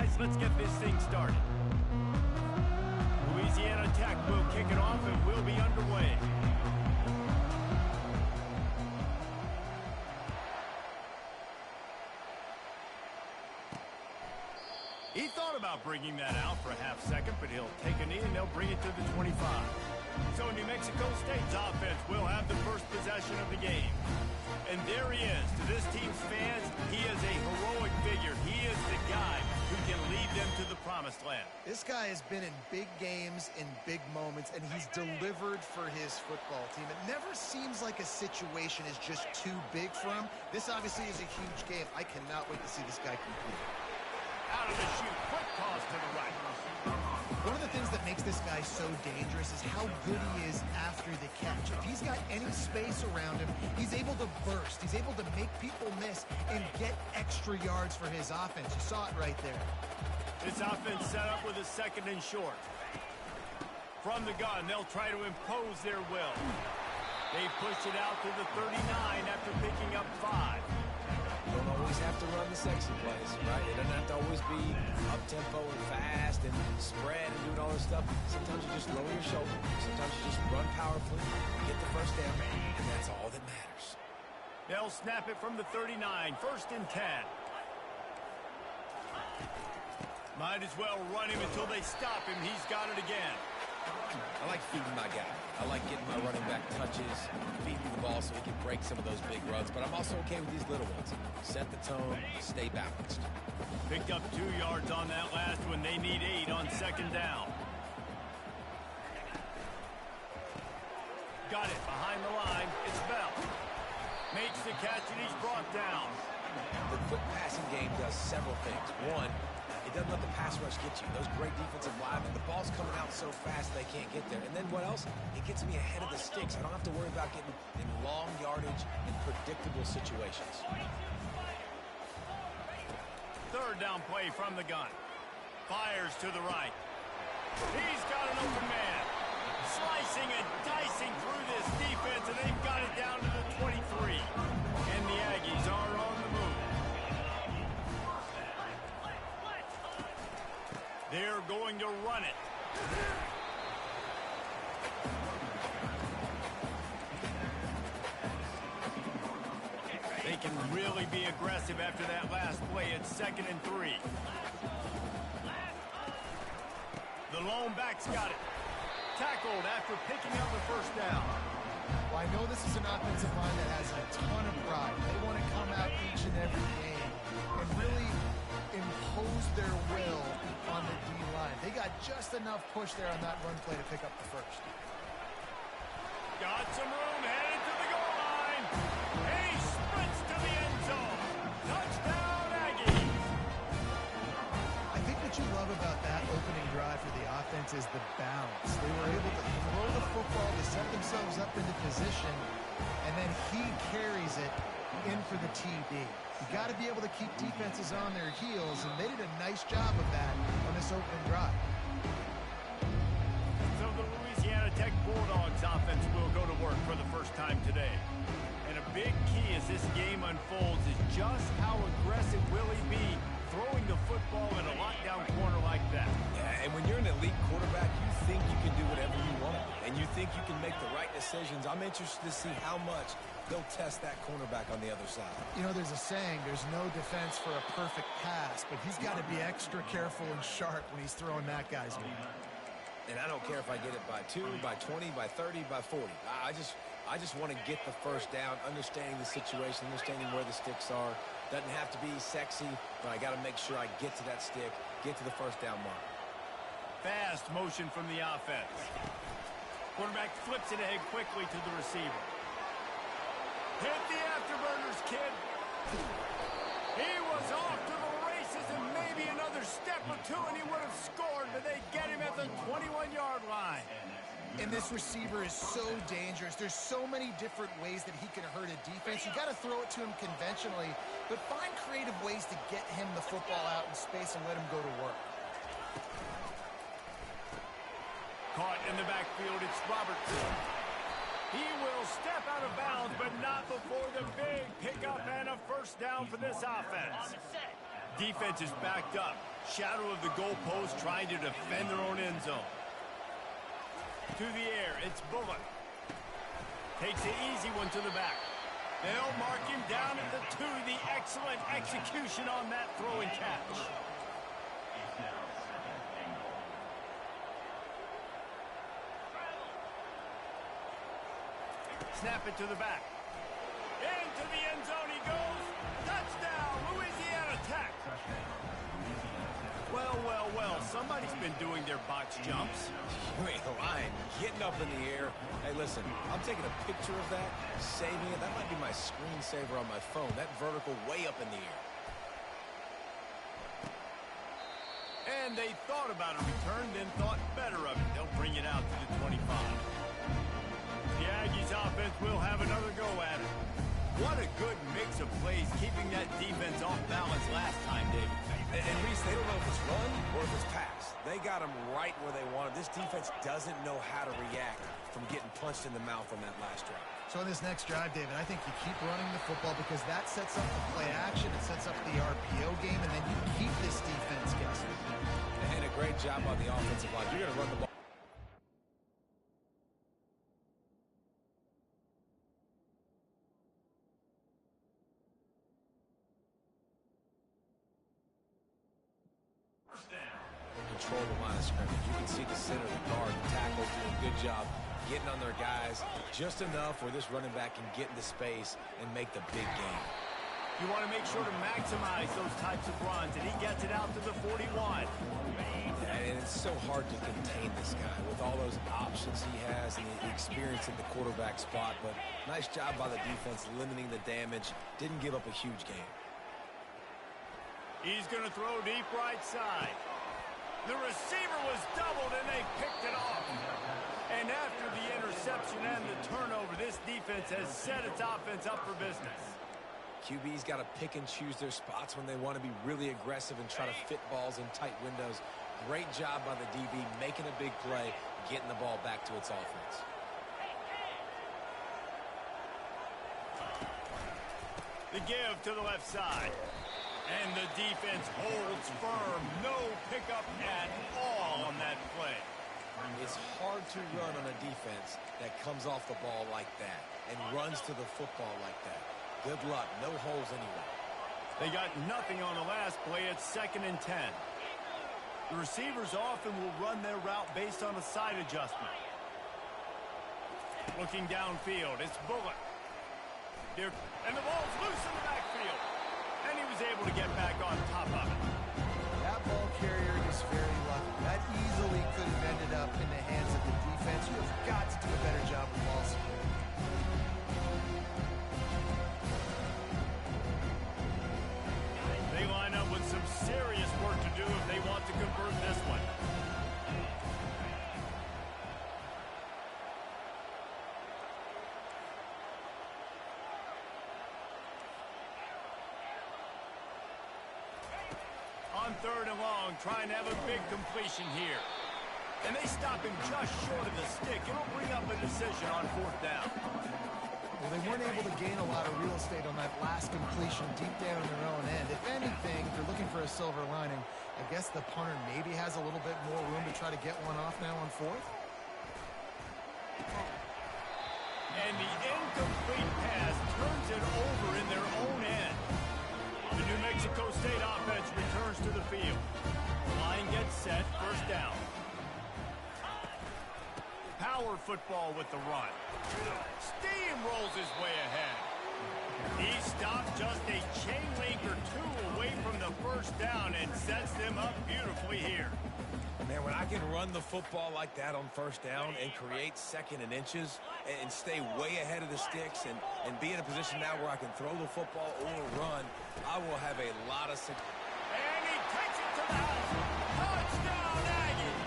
guys, let's get this thing started. Louisiana Tech will kick it off and we'll be underway. He thought about bringing that out for a half second, but he'll take a knee and they'll bring it to the 25. So New Mexico State's offense will have the first possession of the game. And there he is. To this team's fans, he is a heroic figure. He is the guy who can lead them to the promised land. This guy has been in big games, in big moments, and he's delivered for his football team. It never seems like a situation is just too big for him. This obviously is a huge game. I cannot wait to see this guy compete. Out of the chute, quick toss to the right. One of the things that makes this guy so dangerous is how good he is after the catch. If he's got any space around him, he's able to burst. He's able to make people miss and get extra yards for his offense. You saw it right there. This offense set up with a second and short. From the gun, they'll try to impose their will. They push it out to the 39 after picking up 5. Don't always have to run the sexy plays, right? It doesn't have to always be up-tempo and fast and spread and doing all this stuff. Sometimes you just lower your shoulder. Sometimes you just run powerfully, get the first down, and that's all that matters. They'll snap it from the 39, 1st and 10. Might as well run him until they stop him. He's got it again. I like feeding my guy. I like getting my running back touches, feeding the ball so he can break some of those big runs. But I'm also okay with these little ones. Set the tone, stay balanced. Picked up 2 yards on that last one. They need 8 on 2nd down. Got it behind the line. It's Bell. Makes the catch and he's brought down. The quick passing game does several things. One, it doesn't let the pass rush get you. Those great defensive linemen, the ball's coming out so fast they can't get there. And then what else? It gets me ahead of the sticks. I don't have to worry about getting in long yardage and predictable situations. 3rd down play from the gun. Fires to the right. He's got an open man. Slicing and dicing through this defense, and they've got it down to the 23. And the Aggies are on the move. They're going to run it. They can really be aggressive after that last play. It's 2nd and 3. The lone back's got it. Tackled after picking up the 1st down. Well, I know this is an offensive line that has a ton of pride. They want to come out each and every game and really impose their will on the D-line. They got just enough push there on that run play to pick up the 1st. Got some room, headed to the goal line. And he sprints to the end zone. Touchdown, Aggies. I think what you love about that opening drive for the offense is the balance. They were able to throw the football to set themselves up into position, and then he carries it in for the TD. You got to be able to keep defenses on their heels, and they did a nice job of that on this opening drive. So the Louisiana Tech Bulldogs offense will go to work for the first time today. And a big key as this game unfolds is just how aggressive will he be throwing the football in a lockdown corner like that. Yeah, and when you're an elite quarterback, you think you can do whatever you want, and you think you can make the right decisions. I'm interested to see how much they'll test that cornerback on the other side. You know, there's a saying, there's no defense for a perfect pass, but he's got to be extra careful and sharp when he's throwing that guy's way. And I don't care if I get it by 2, by 20, by 30, by 40. I just want to get the 1st down, understanding the situation, understanding where the sticks are. Doesn't have to be sexy, but I got to make sure I get to that stick, get to the 1st down mark. Fast motion from the offense. Quarterback flips it ahead quickly to the receiver. Hit the afterburners, kid. He was off to the races and maybe another step or two and he would have scored, but they get him at the 21-yard line. And this receiver is so dangerous. There's so many different ways that he can hurt a defense. You got to throw it to him conventionally, but find creative ways to get him the football out in space and let him go to work. Caught in the backfield, it's Robertson. He will step out of bounds, but not before the big pickup and a 1st down for this offense. Defense is backed up. Shadow of the goalpost trying to defend their own end zone. To the air, it's Bullock. Takes the easy one to the back. They'll mark him down at the 2. The excellent execution on that throw and catch. Snap it to the back. Into the end zone he goes. Touchdown, Louisiana Tech. Well, well, well, somebody's been doing their box jumps. You ain't lying. Getting up in the air. Hey, listen, I'm taking a picture of that, saving it. That might be my screensaver on my phone. That vertical way up in the air. And they thought about a return, then thought better of it. They'll bring it out to the 25. The Aggies offense will have another go at it. What a good mix of plays, keeping that defense off balance last time, David. And Reese, they don't know if it's run or if it's pass. They got them right where they want them. This defense doesn't know how to react from getting punched in the mouth on that last drive. So in this next drive, David, I think you keep running the football because that sets up the play action, it sets up the RPO game, and then you keep this defense guessing. And a great job on the offensive line. You're going to run the ball. Control the line of scrimmage. You can see the center of the guard and tackle doing a good job getting on their guys just enough where this running back can get into space and make the big game. You want to make sure to maximize those types of runs, and he gets it out to the 41. And it's so hard to contain this guy with all those options he has and the experience at the quarterback spot. But nice job by the defense limiting the damage. Didn't give up a huge game. He's going to throw deep right side. The receiver was doubled, and they picked it off. And after the interception and the turnover, this defense has set its offense up for business. QB's got to pick and choose their spots when they want to be really aggressive and try to fit balls in tight windows. Great job by the DB making a big play, getting the ball back to its offense. The give to the left side. And the defense holds firm. No pickup at all on that play. It's hard to run on a defense that comes off the ball like that and runs to the football like that. Good luck. No holes anywhere. They got nothing on the last play. It's 2nd and 10. The receivers often will run their route based on a side adjustment. Looking downfield, it's Bullock. Here, and the ball's loose in the backfield. And he was able to get back on top of it. That ball carrier is very lucky. That easily could have ended up in the hands of the defense. You have got to do a better job with ball security. They line up with some serious work to do if they want to convert this one. On 3rd and long, trying to have a big completion here. And they stop him just short of the stick. It'll bring up a decision on 4th down. Well, they weren't able to gain a lot of real estate on that last completion deep down in their own end. If anything, if you're looking for a silver lining, I guess the punter maybe has a little bit more room to try to get one off now on 4th. And the incomplete pass turns it over in their own end. The New Mexico State offense returns to the field. The line gets set, 1st down. Power football with the run. Steamrolls his way ahead. He stopped just a chain link or 2 away from the 1st down and sets them up beautifully here. Man, when I can run the football like that on 1st down and create 2nd and inches and stay way ahead of the sticks and be in a position now where I can throw the football or run, I will have a lot of success. And he takes it to the house. Touchdown, Aggie!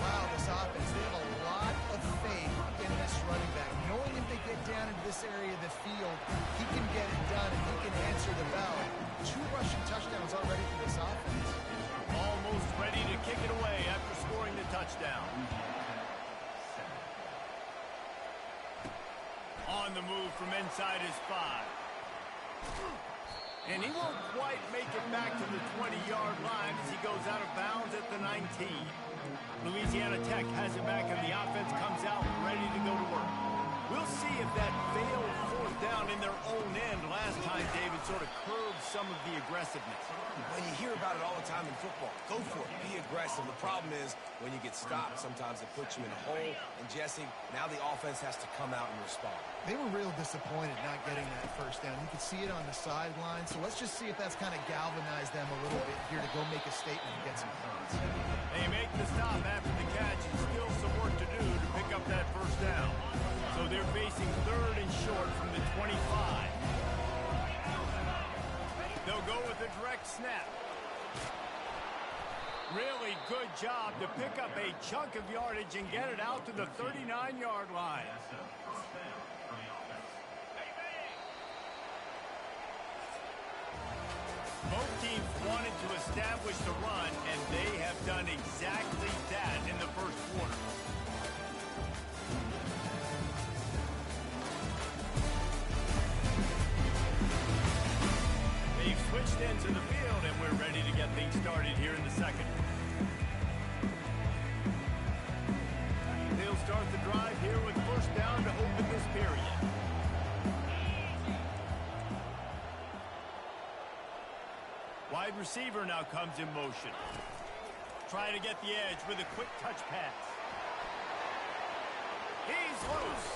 Wow, this offense, they have a lot of faith in this running back. Knowing if they get down into this area of the field, he can get it done and he can answer the bell. 2 rushing touchdowns already for this offense. Almost ready to kick it away after scoring the touchdown. On the move from inside his 5. And he won't quite make it back to the 20-yard line as he goes out of bounds at the 19. Louisiana Tech has it back, and the offense comes out ready to go to work. We'll see if that failed fourth down in their own end last time, David, sort of curbed some of the aggressiveness. Well, you hear about it all the time in football. Go for it. Be aggressive. The problem is when you get stopped, sometimes it puts you in a hole. And, Jesse, now the offense has to come out and respond. They were real disappointed not getting that first down. You could see it on the sideline. So let's just see if that's kind of galvanized them a little bit here to go make a statement and get some points. They make the stop after the catch, and still some work to do to pick up that first down. So they're facing 3rd and short from the 25. They'll go with a direct snap. Really good job to pick up a chunk of yardage and get it out to the 39-yard line. Both teams wanted to establish the run, and they have done exactly that in the first quarter. They've switched into the field, and we're ready to get things started here in the second. They'll start the drive here with first down to open this period. Wide receiver now comes in motion. Trying to get the edge with a quick touch pass. He's loose.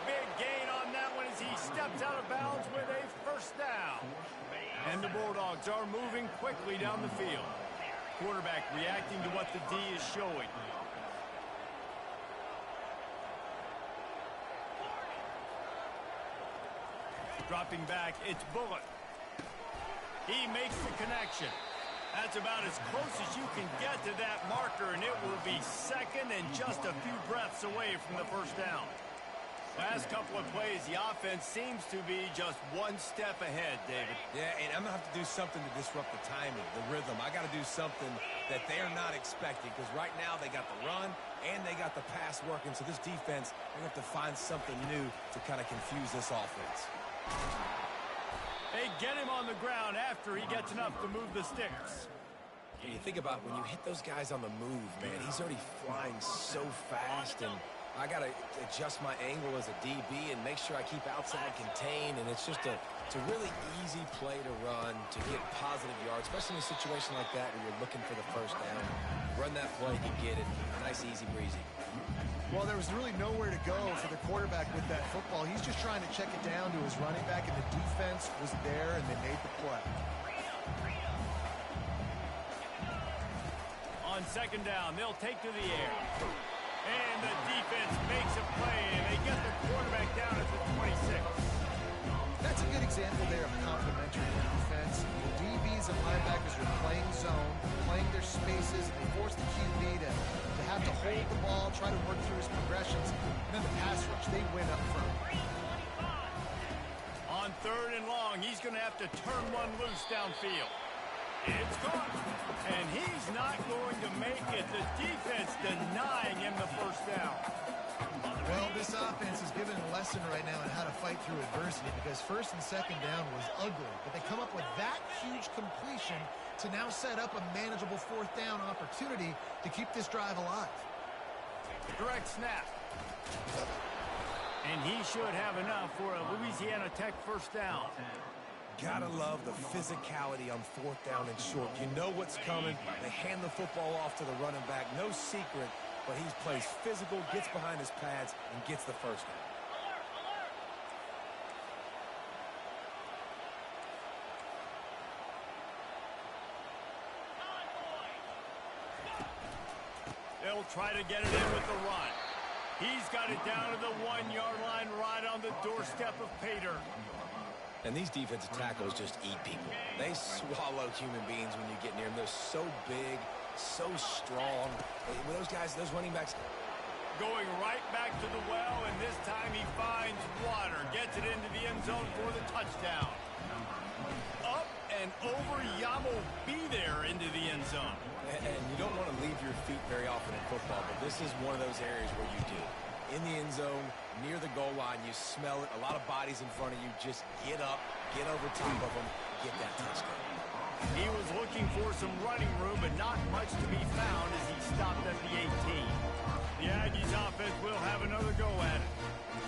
Big gain on that one as he steps out of bounds with a first down. And the Bulldogs are moving quickly down the field. Quarterback reacting to what the D is showing. Dropping back, it's Bullock. He makes the connection. That's about as close as you can get to that marker, and it will be second and just a few breaths away from the first down. Last couple of plays, the offense seems to be just one step ahead, David. Yeah, and I'm going to have to do something to disrupt the timing, the rhythm. I got to do something that they're not expecting, because right now they got the run and they got the pass working. So this defense, they're going to have to find something new to kind of confuse this offense. They get him on the ground after he gets enough to move the sticks. And you think about when you hit those guys on the move, man, he's already flying so fast, and I got to adjust my angle as a DB and make sure I keep outside contained, and it's just it's a really easy play to run to get positive yards, especially in a situation like that where you're looking for the first down. Run that play, you get it. Nice, easy breezy. Well, there was really nowhere to go for the quarterback with that football. He's just trying to check it down to his running back, and the defense was there, and they made the play. On second down, they'll take to the air. And the defense makes a play, and they get the quarterback down at the 26. That's a good example there of complementary defense. The DBs and linebackers are playing zone, playing their spaces, and force the QB to have to hold the ball, try to work through his progressions, and then the pass rush, they win up front. On third and long, he's going to have to turn one loose downfield. It's gone. And he's not going to make it. The defense denying him the first down. Well, this offense is given a lesson right now on how to fight through adversity, because first and second down was ugly, but they come up with that huge completion to now set up a manageable fourth down opportunity to keep this drive alive. Direct snap. And he should have enough for a Louisiana Tech first down. Gotta love the physicality on fourth down and short. You know what's coming. They hand the football off to the running back. No secret, but he plays physical, gets behind his pads, and gets the first down. They'll try to get it in with the run. He's got it down to the 1-yard line right on the doorstep of Pater. And these defensive tackles just eat people. They swallow human beings when you get near them. They're so big, so strong. Those guys, those running backs. Going right back to the well, and this time he finds water. Gets it into the end zone for the touchdown. Up and over, Yamo be there into the end zone. And you don't want to leave your feet very often in football, but this is one of those areas where you do. in the end zone, near the goal line. You smell it. A lot of bodies in front of you. Just get up, get over top of them, get that touchdown. He was looking for some running room, but not much to be found as he stopped at the 18. The Aggies offense will have another go at it.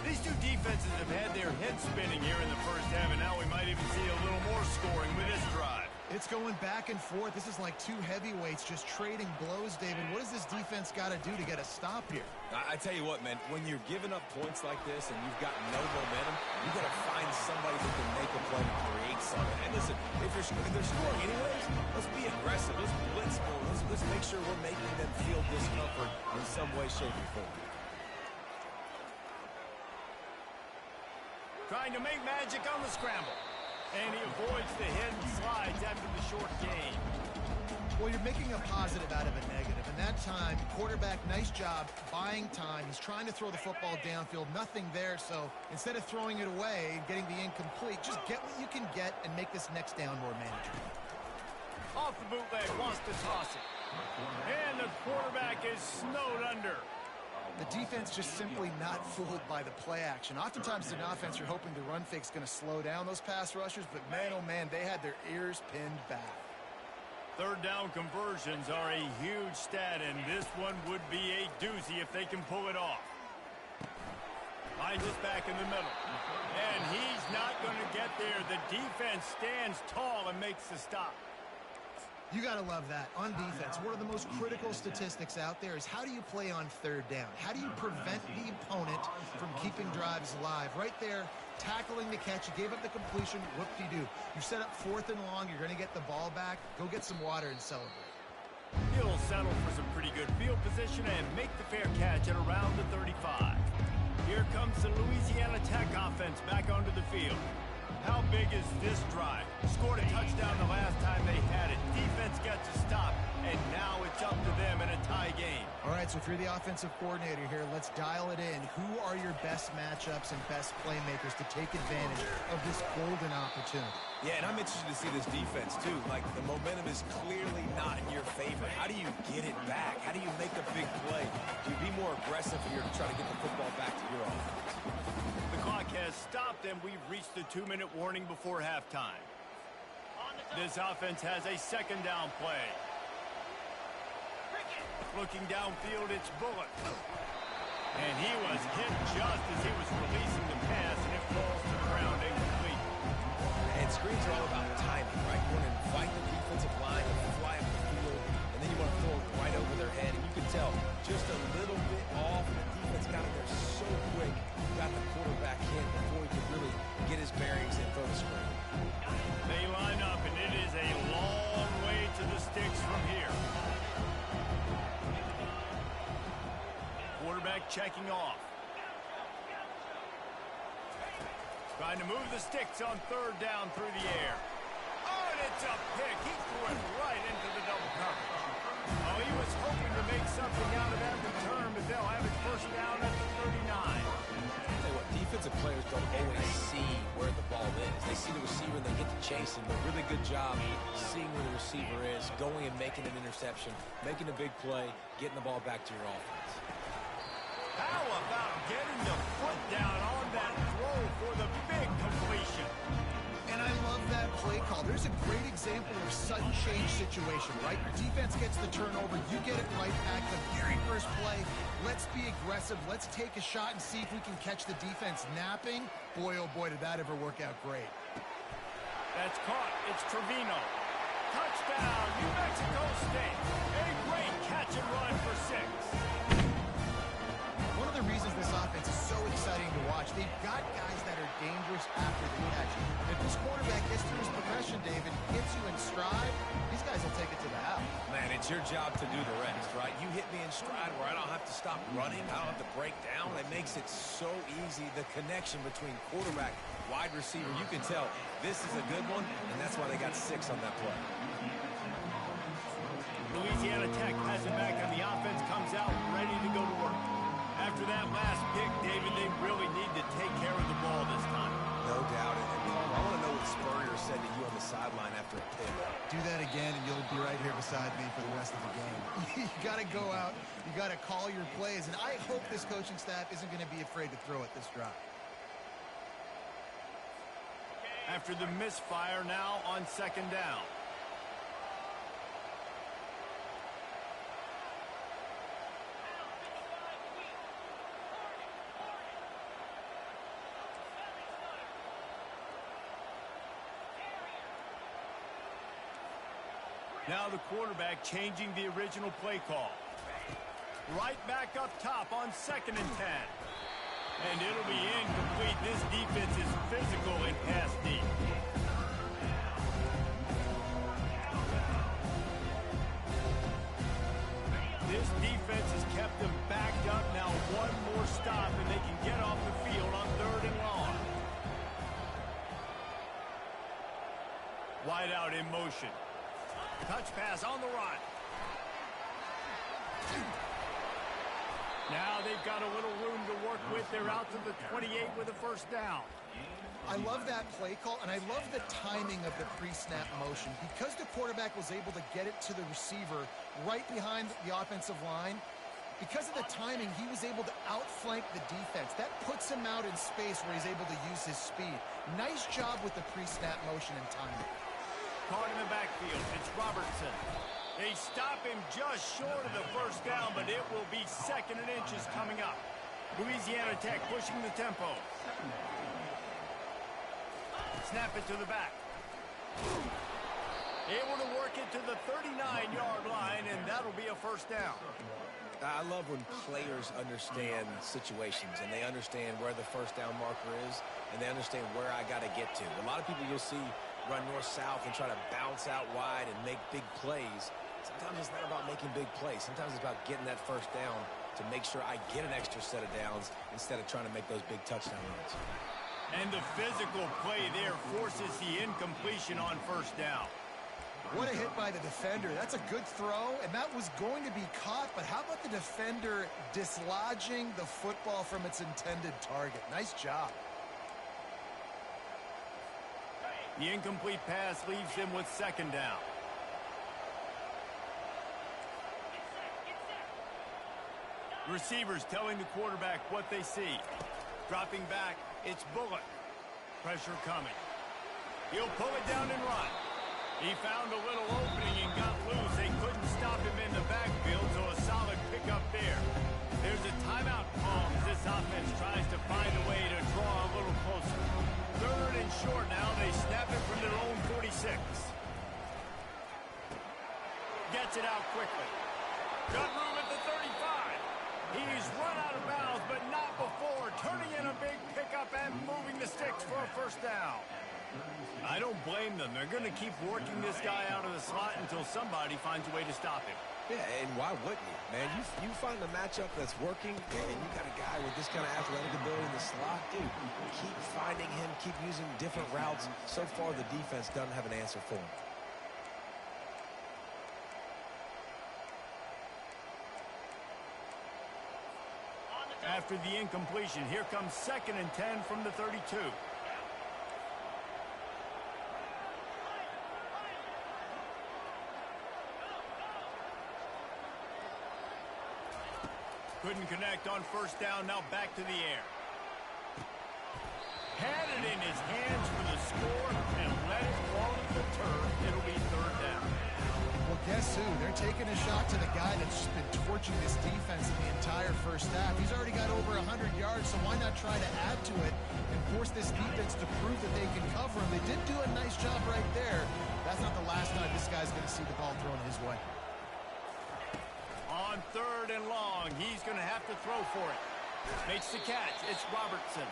These two defenses have had their heads spinning here in the first half, and now we might even see a little more scoring with this drive. It's going back and forth. This is like two heavyweights just trading blows, David. What does this defense got to do to get a stop here? I tell you what, man, when you're giving up points like this and you've got no momentum, you got to find somebody who can make a play to create something. And listen, if they're scoring anyways, let's be aggressive. Let's blitz more. Let's make sure we're making them feel discomfort in some way, shape, or form. Trying to make magic on the scramble. And he avoids the hit and slides after the short gain. Well, you're making a positive out of a negative. And that time, quarterback, nice job buying time. He's trying to throw the football downfield. Nothing there. So instead of throwing it away and getting the incomplete, just get what you can get and make this next down more manageable. Off the bootleg, wants to toss it. And the quarterback is snowed under. The defense just simply not fooled by the play action. Oftentimes as an offense, you're hoping the run fake's going to slow down those pass rushers, but man, oh man, they had their ears pinned back. Third down conversions are a huge stat, and this one would be a doozy if they can pull it off. Finds us back in the middle. And he's not going to get there. The defense stands tall and makes the stop. You got to love that. On defense, one of the most critical statistics out there is how do you play on third down? How do you prevent the opponent from keeping drives alive? Right there, tackling the catch. You gave up the completion. Whoop-de-doo. You set up 4th and long. You're going to get the ball back. Go get some water and celebrate. He'll settle for some pretty good field position and make the fair catch at around the 35. Here comes the Louisiana Tech offense back onto the field. How big is this drive? Scored a touchdown the last time they had it. Defense gets a stop, and now it's up to them in a tie game. All right, so if you're the offensive coordinator here, let's dial it in. Who are your best matchups and best playmakers to take advantage of this golden opportunity? Yeah, and I'm interested to see this defense, too. Like, the momentum is clearly not in your favor. How do you get it back? How do you make a big play? Do you be more aggressive here to try to get the football back to your offense? The clock has stopped, and we've reached the 2-minute warning before halftime. This offense has a second down play. Looking downfield, it's Bullock. And he was hit just as he was releasing the pass, and it falls to the ground incomplete. And screens are all about timing, right? You want to invite the defensive line to fly up the field, and then you want to throw it right over their head. And you can tell just a little bit off, and the defense got in there so quick, got the quarterback hit before he could really get his bearings and throw the screen. They line up, and it is a long way to the sticks from here. Quarterback checking off. Trying to move the sticks on third down through the air. Oh, and it's a pick. He threw it right into the double coverage. Oh, he was hoping to make something out of that return, but they'll have it first down at the 39. Tell you what, defensive players don't always see where the ball is. They see the receiver and they get to chasing. But really good job seeing where the receiver is, going and making an interception, making a big play, getting the ball back to your offense. How about getting the foot down on that throw for the big completion? And I love that play call. There's a great example of sudden change situation, right? Your defense gets the turnover. You get it right back. The very first play, let's be aggressive. Let's take a shot and see if we can catch the defense napping. Boy, oh boy, did that ever work out great. That's caught. It's Trevino. Touchdown, New Mexico State. A great catch and run for 6. One of the reasons this offense is so exciting to watch, they've got guys that are dangerous after the catch. If this quarterback gets through his progression, David, gets you in stride, these guys will take it to the house. Man, it's your job to do the rest, right? You hit me in stride where I don't have to stop running. I don't have to break down. It makes it so easy. The connection between quarterback, wide receiver, you can tell this is a good one, and that's why they got 6 on that play. Louisiana Tech has it back, and the offense comes out ready to go to work. After that last pick, David, they really need to take care of the ball this time. No doubt. And Paul, I want to know what Spurrier said to you on the sideline after a pick. Do that again, and you'll be right here beside me for the rest of the game. You got to go out. You got to call your plays. And I hope this coaching staff isn't going to be afraid to throw it this drive. After the misfire, now on second down. Now the quarterback changing the original play call. Right back up top on 2nd and 10. And it'll be incomplete. This defense is physical and pass deep. This defense has kept them backed up. Now one more stop and they can get off the field on 3rd and long. Wide out in motion. Touch pass on the run. Now they've got a little room to work with. They're out to the 28 with a first down. I love that play call, and I love the timing of the pre-snap motion. Because the quarterback was able to get it to the receiver right behind the offensive line, because of the timing, he was able to outflank the defense. That puts him out in space where he's able to use his speed. Nice job with the pre-snap motion and timing. Caught in the backfield. It's Robertson. They stop him just short of the first down, but it will be 2nd and inches coming up. Louisiana Tech pushing the tempo. Snap it to the back. Able to work it to the 39-yard line, and that'll be a first down. I love when players understand situations and they understand where the first down marker is and they understand where I got to get to. A lot of people you'll see run north-south and try to bounce out wide and make big plays. Sometimes it's not about making big plays. Sometimes it's about getting that first down to make sure I get an extra set of downs instead of trying to make those big touchdown runs. And the physical play there forces the incompletion on first down. What a hit by the defender. That's a good throw, and that was going to be caught, but how about the defender dislodging the football from its intended target? Nice job. The incomplete pass leaves them with 2nd down. Receivers telling the quarterback what they see. Dropping back, it's Bullock. Pressure coming. He'll pull it down and run. He found a little opening and got loose. They couldn't stop him in the backfield, so a solid pickup there. There's a timeout call as this offense tries to find a way to draw a little closer. 3rd and short now. They snap it from their own 46. Gets it out quickly. Got room at the 35. He's run out of bounds, but not before. Turning in a big pickup and moving the sticks for a first down. I don't blame them. They're going to keep working this guy out of the slot until somebody finds a way to stop him. Yeah, and why wouldn't you? Man, you find a matchup that's working, and you got a guy with this kind of athletic ability in the slot, dude, keep finding him, keep using different routes. So far, the defense doesn't have an answer for him. After the incompletion, here comes 2nd and 10 from the 32. Couldn't connect on first down, now back to the air. Had it in his hands for the score and let it fall to the turf. It'll be 3rd down. Well, guess who? They're taking a shot to the guy that's just been torching this defense in the entire first half. He's already got over 100 yards, so why not try to add to it and force this defense to prove that they can cover him? They did do a nice job right there. That's not the last time this guy's going to see the ball thrown his way. On 3rd and long, he's going to have to throw for it. Makes the catch. It's Robertson.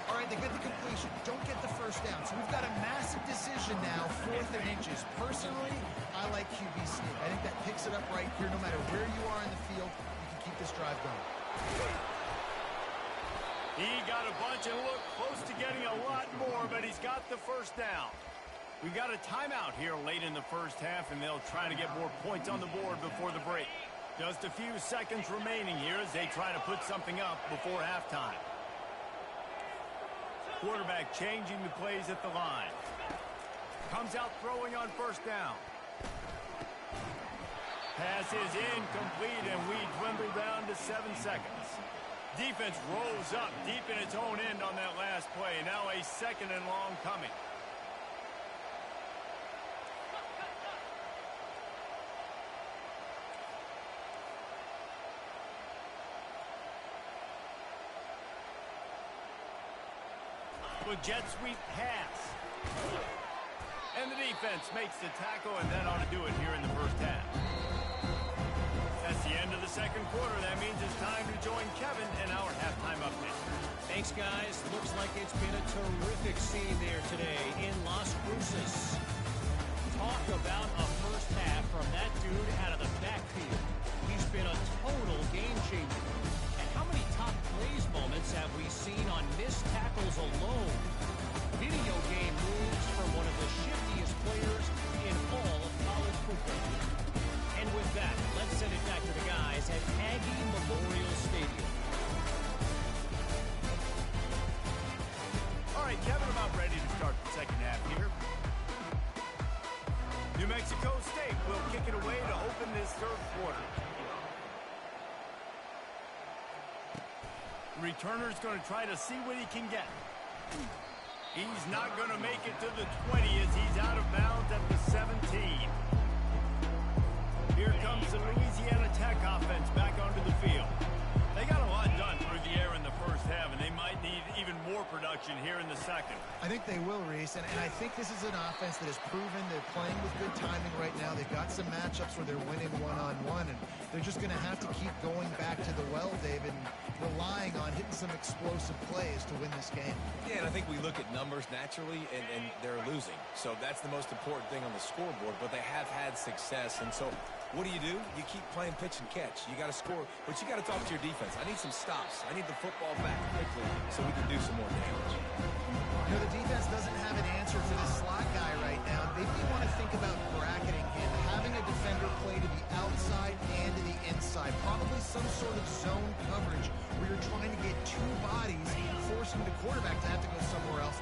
All right, they get the completion. Don't get the first down. So we've got a massive decision now, 4th and inches. Personally, I like QB sneak. I think that picks it up right here. No matter where you are in the field, you can keep this drive going. He got a bunch and looked close to getting a lot more, but he's got the first down. We got a timeout here late in the first half, and they'll try to get more points on the board before the break. Just a few seconds remaining here as they try to put something up before halftime. Quarterback changing the plays at the line. Comes out throwing on first down. Pass is incomplete, and we dwindle down to 7 seconds. Defense rolls up deep in its own end on that last play. Now a 2nd and long coming. With jet sweep pass. And the defense makes the tackle, and that ought to do it here in the first half. That's the end of the second quarter. That means it's time to join Kevin in our halftime update. Thanks, guys. Looks like it's been a terrific scene there today in Las Cruces. Talk about a first half from that dude out of the backfield. He's been a total game changer. And how many top plays moments have we seen on missed tackles alone? Video game moves from one of the shiftiest players in all of college football. And with that, let's send it back to the guys at Aggie Memorial Stadium. All right, Kevin, about ready to start the second half here. New Mexico State will kick it away to open this third quarter. Returner's going to try to see what he can get. He's not going to make it to the 20 as he's out of bounds at the 17. Here comes the Louisiana Tech offense back onto the field. They got a lot done through the air in the first half, and they might need even more production here in the second. I think they will, Reese, and I think this is an offense that has proven they're playing with good timing right now. They've got some matchups where they're winning one-on-one, and they're just going to have to keep going back to the well, David, and relying on hitting some explosive plays to win this game. Yeah, and I think we look at numbers naturally, and they're losing. So that's the most important thing on the scoreboard, but they have had success, and so what do? You keep playing pitch and catch. You got to score, but you got to talk to your defense. I need some stops. I need the football back quickly so we can do some more damage. You know, the defense doesn't have an answer for this slot guy right now. Maybe you want to think about bracketing him, having a defender play to the outside and to the inside. Probably some sort of zone coverage where you're trying to get two bodies, forcing the quarterback to have to go somewhere else.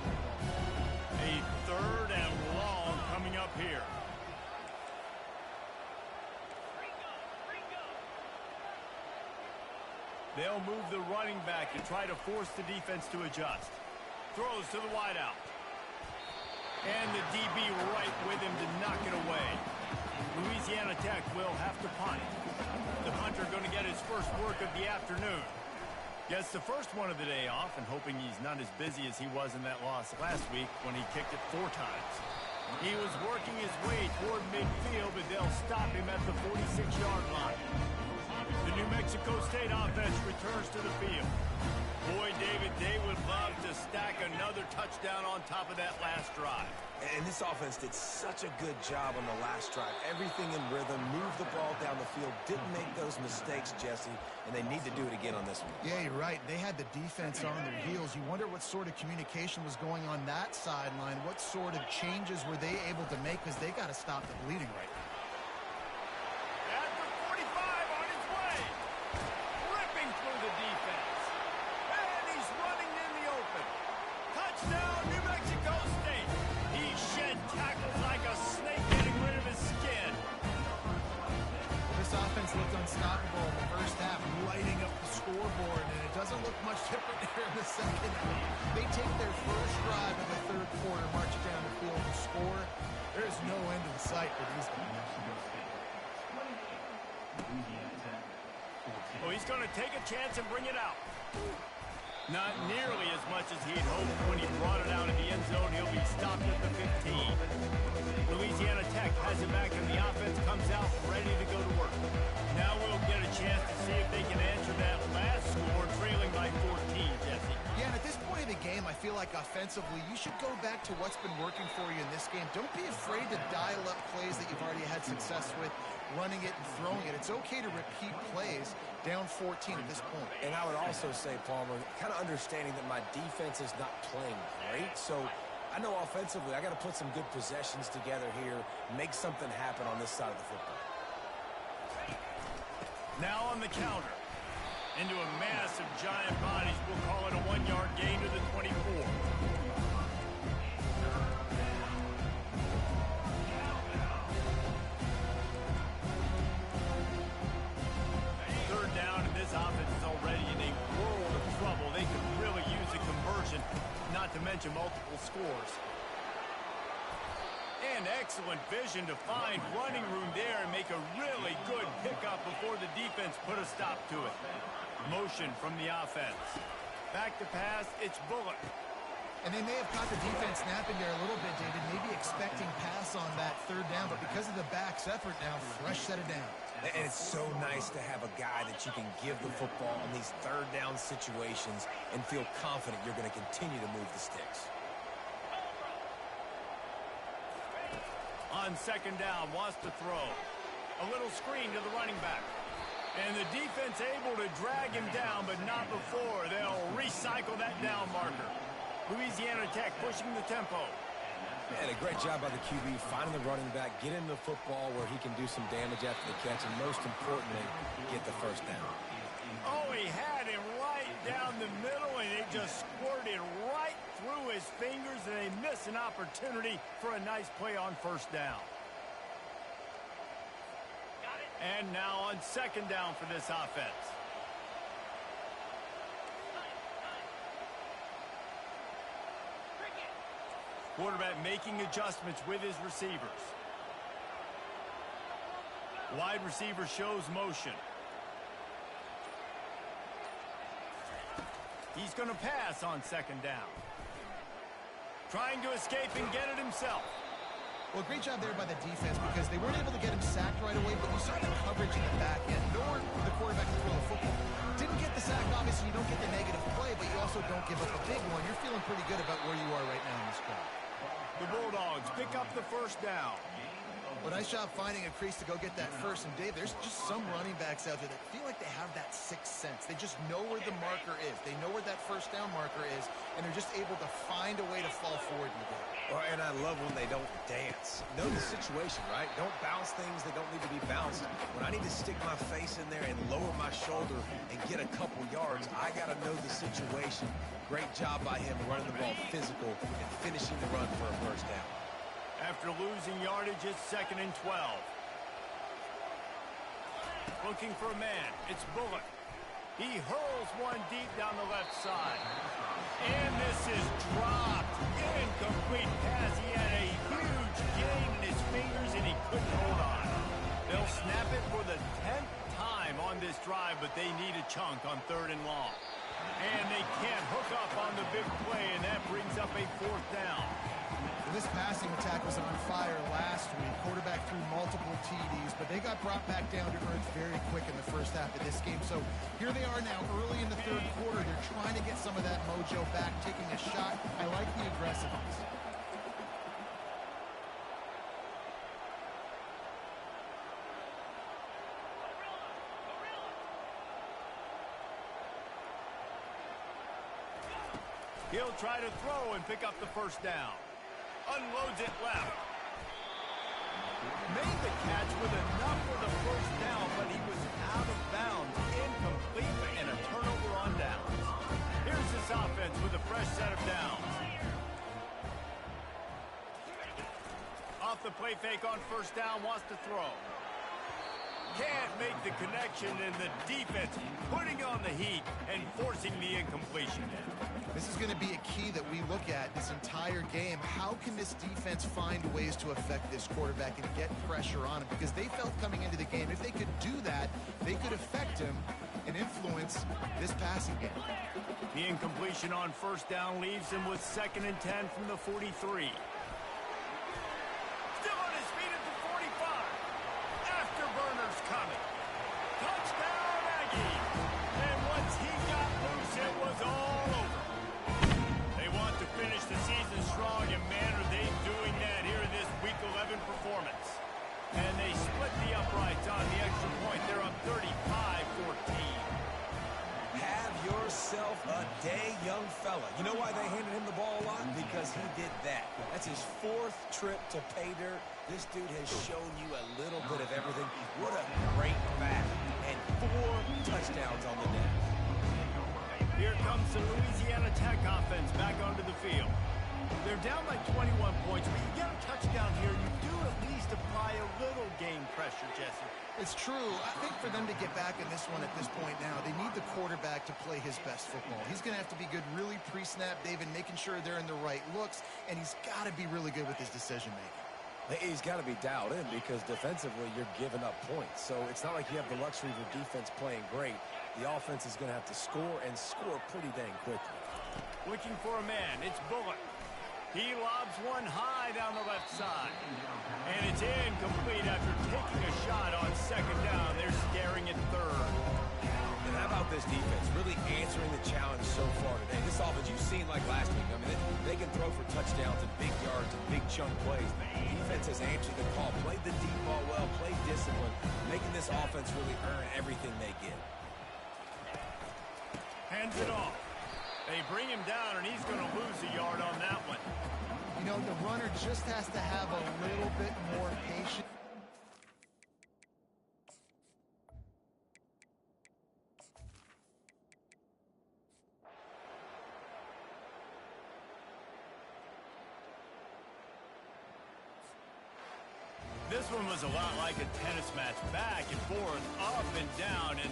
A 3rd and long coming up here. They'll move the running back to try to force the defense to adjust. Throws to the wideout. And the DB right with him to knock it away. Louisiana Tech will have to punt. The punter going to get his first work of the afternoon. Gets the first one of the day off, and hoping he's not as busy as he was in that loss last week when he kicked it 4 times. He was working his way toward midfield, but they'll stop him at the 46-yard line. The New Mexico State offense returns to the field. Boy, David, they would love to stack another touchdown on top of that last drive. And this offense did such a good job on the last drive. Everything in rhythm, moved the ball down the field, didn't make those mistakes, Jesse, and they need to do it again on this one. Yeah, you're right. They had the defense on their heels. You wonder what sort of communication was going on that sideline. What sort of changes were they able to make, because they got to stop the bleeding right now. At the 45 on his way. Ripping through the defense. And he's running in the open. Touchdown, New Mexico State. He shed tackles like a snake getting rid of his skin. This offense looked unstoppable in the first half, lighting up the scoreboard, and it doesn't look much different here in the second. They take their first drive in the third quarter, march down the field to score. There's no end in sight for these guys. Oh, he's going to take a chance and bring it out. Not nearly as much as he'd hoped when he brought it out of the end zone. He'll be stopped at the 15. Louisiana Tech has it back, and the offense comes out ready to go to work. Now we'll get a chance to see if they can answer that last score, trailing by 14, Jesse. Yeah, and at this point in the game, I feel like offensively, you should go back to what's been working for you in this game. Don't be afraid to dial up plays that you've already had success with, running it and throwing it. It's okay to repeat plays down 14 at this point. And I would also say, Palmer, kind of understanding that my defense is not playing great, so I know offensively I got to put some good possessions together here, make something happen on this side of the football. Now on the counter. Into a mass of giant bodies. We'll call it a 1-yard gain to the 24. mention multiple scores. And excellent vision to find running room there and make a really good pickup before the defense put a stop to it. Motion from the offense. Back to pass, it's Bullock. And they may have caught the defense napping there a little bit, David, maybe expecting pass on that third down, but because of the back's effort now, fresh set of down. And it's so nice to have a guy that you can give the football in these third down situations and feel confident you're going to continue to move the sticks. On second down, wants to throw. A little screen to the running back. And the defense able to drag him down, but not before. They'll recycle that down marker. Louisiana Tech pushing the tempo. And a great job by the QB finding the running back, getting the football where he can do some damage after the catch, and most importantly, get the first down. Oh, he had him right down the middle, and it just squirted right through his fingers, and they miss an opportunity for a nice play on first down. And now on second down for this offense. Quarterback making adjustments with his receivers. Wide receiver shows motion. He's going to pass on second down. Trying to escape and get it himself. Well, great job there by the defense because they weren't able to get him sacked right away, but you saw the coverage in the back end. Nor the quarterback to throw the football. Didn't get the sack, obviously. You don't get the negative play, but you also don't give up a big one. You're feeling pretty good about where you are right now in this drive. The Bulldogs pick up the first down. Well, nice job finding a crease to go get that first. And, Dave, there's just some running backs out there that feel like they have that sixth sense. They just know where the marker is. They know where that first down marker is, and they're just able to find a way to fall forward in the game. And I love when they don't dance. Know the situation, right? Don't bounce things that don't need to be bounced. When I need to stick my face in there and lower my shoulder and get a couple yards, I got to know the situation. Great job by him running the ball physical and finishing the run for a first down. After losing yardage, it's 2nd and 12. Looking for a man. It's Bullock. He hurls one deep down the left side. And this is dropped. Incomplete pass. He had a huge gain in his fingers, and he couldn't hold on. They'll snap it for the 10th time on this drive, but they need a chunk on 3rd and long. And they can't hook up on the big play, and that brings up a 4th down. This passing attack was on fire last week. Quarterback threw multiple TDs, but they got brought back down to earth very quick in the first half of this game. So here they are now early in the third quarter. They're trying to get some of that mojo back, taking a shot. I like the aggressiveness. He'll try to throw and pick up the first down. Unloads it left. Made the catch with enough for the first down, but he was out of bounds, incomplete, and a turnover on downs. Here's this offense with a fresh set of downs. Off the play fake on first down, wants to throw. Can't make the connection, and the defense putting on the heat and forcing the incompletion. This is going to be a key that we look at this entire game. How can this defense find ways to affect this quarterback and get pressure on him? Because they felt coming into the game, if they could do that, they could affect him and influence this passing game. The incompletion on first down leaves him with 2nd and 10 from the 43. Still on his feet at the 45. Afterburners coming. Touchdown, Aggie. And once he got loose, it was all over. They want to finish the season strong, and man, are they doing that here in this Week 11 performance. And they split the uprights on the extra point. They're up 35-14. Have yourself a day, young fella. You know why they handed him the ball a lot? Because he did that. That's his 4th trip to pay dirt. This dude has shown you a little bit of everything. What a great back. And 4 touchdowns on the day. Here comes the Louisiana Tech offense back onto the field. They're down by 21 points, but you get a touchdown here, you do at least apply a little game pressure, Jesse. It's true. I think for them to get back in this one at this point now, they need the quarterback to play his best football. He's going to have to be good really pre-snap, David, making sure they're in the right looks, and he's got to be really good with his decision-making. He's got to be dialed in because defensively you're giving up points. So it's not like you have the luxury of your defense playing great. The offense is going to have to score and score pretty dang quickly. Looking for a man. It's Bullock. He lobs one high down the left side. And it's incomplete after taking a shot on second down. They're staring at third. And how about this defense really answering the challenge so far today? This offense you've seen like last week. I mean, they can throw for touchdowns and big yards and big chunk plays. The defense has answered the call, played the deep ball well, played discipline, making this offense really earn everything they get. Hands it off. They bring him down, and he's going to lose a yard on that one. You know, the runner just has to have a little bit more patience. This one was a lot like a tennis match, back and forth, up and down, and